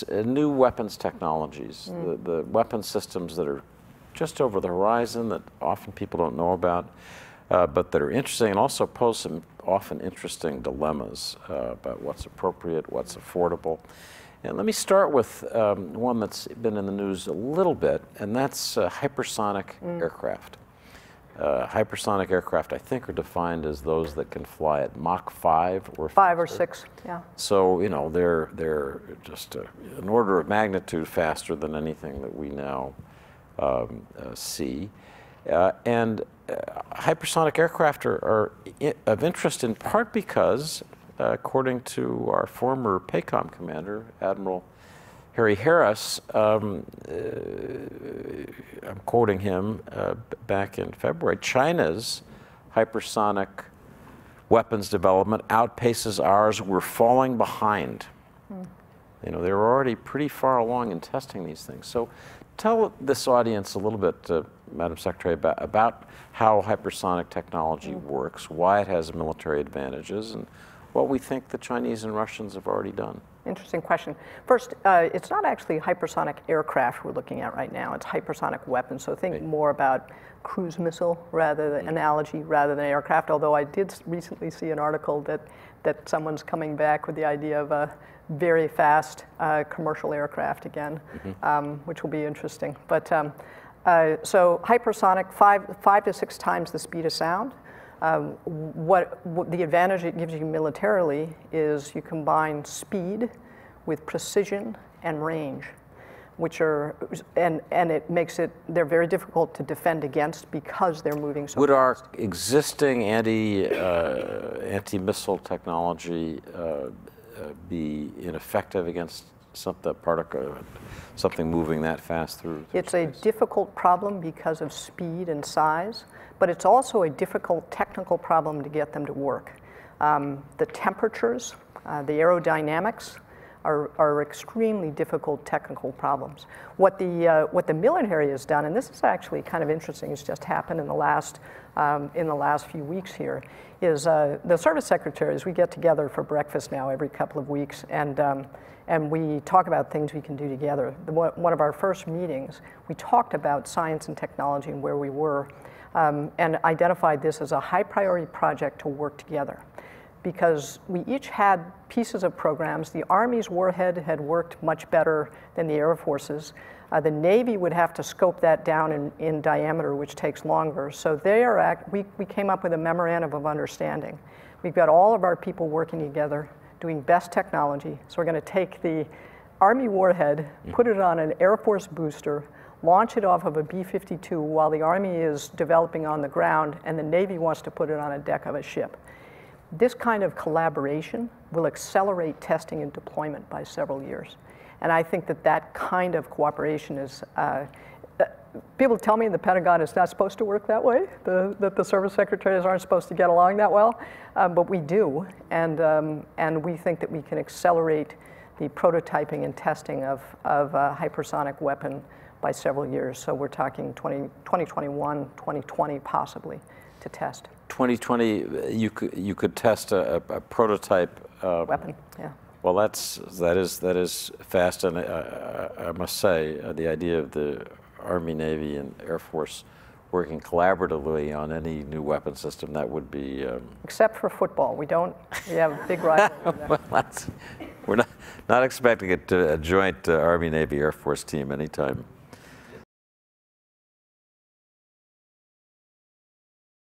these new weapons technologies, the weapon systems that are just over the horizon that often people don't know about, but that are interesting and also pose some often interesting dilemmas about what's appropriate, what's affordable. And let me start with one that's been in the news a little bit, and that's hypersonic aircraft. Hypersonic aircraft, I think, are defined as those that can fly at Mach 5 or 5 or 6, yeah. So, you know, they're just an order of magnitude faster than anything that we now see. Hypersonic aircraft are of interest in part because, according to our former PACOM commander, Admiral Harry Harris, I'm quoting him back in February, China's hypersonic weapons development outpaces ours. We're falling behind. You know, they're already pretty far along in testing these things. So tell this audience a little bit, Madam Secretary, about how hypersonic technology works, why it has military advantages, and what we think the Chinese and Russians have already done. Interesting question. First, it's not actually hypersonic aircraft we're looking at right now. It's hypersonic weapons. So think more about cruise missile rather than analogy rather than aircraft. Although I did recently see an article that someone's coming back with the idea of a very fast commercial aircraft again, which will be interesting. But so hypersonic, five to 6 times the speed of sound. What the advantage it gives you militarily is you combine speed with precision and range, which are, and it makes it, they're very difficult to defend against because they're moving so fast. Would our existing anti-missile technology be ineffective against something moving that fast through It's space? a difficult problem because of speed and size, but it's also a difficult technical problem to get them to work. The temperatures, the aerodynamics are extremely difficult technical problems. What the military has done, and this is actually kind of interesting, it's just happened in the last few weeks here, is the service secretaries, we get together for breakfast now every couple of weeks, and we talk about things we can do together. One of our first meetings, we talked about science and technology and where we were, and identified this as a high priority project to work together. Because we each had pieces of programs. The Army's warhead had worked much better than the Air Force's. The Navy would have to scope that down in diameter, which takes longer. So we came up with a memorandum of understanding. We've got all of our people working together, doing best technology. So we're going to take the Army warhead, put it on an Air Force booster, launch it off of a B-52 while the Army is developing on the ground, and the Navy wants to put it on a deck of a ship. This kind of collaboration will accelerate testing and deployment by several years. And I think that kind of cooperation is, people tell me in the Pentagon it's not supposed to work that way, that the service secretaries aren't supposed to get along that well, but we do. And we think that we can accelerate the prototyping and testing of a hypersonic weapon by several years. So we're talking 2021, 2020 possibly to test. 2020, you could test a prototype weapon. Yeah. Well, that is fast, and I must say the idea of the Army, Navy, and Air Force working collaboratively on any new weapon system, that would be. Except for football, we have a big rivalry there. Well, we're not expecting a joint Army, Navy, Air Force team anytime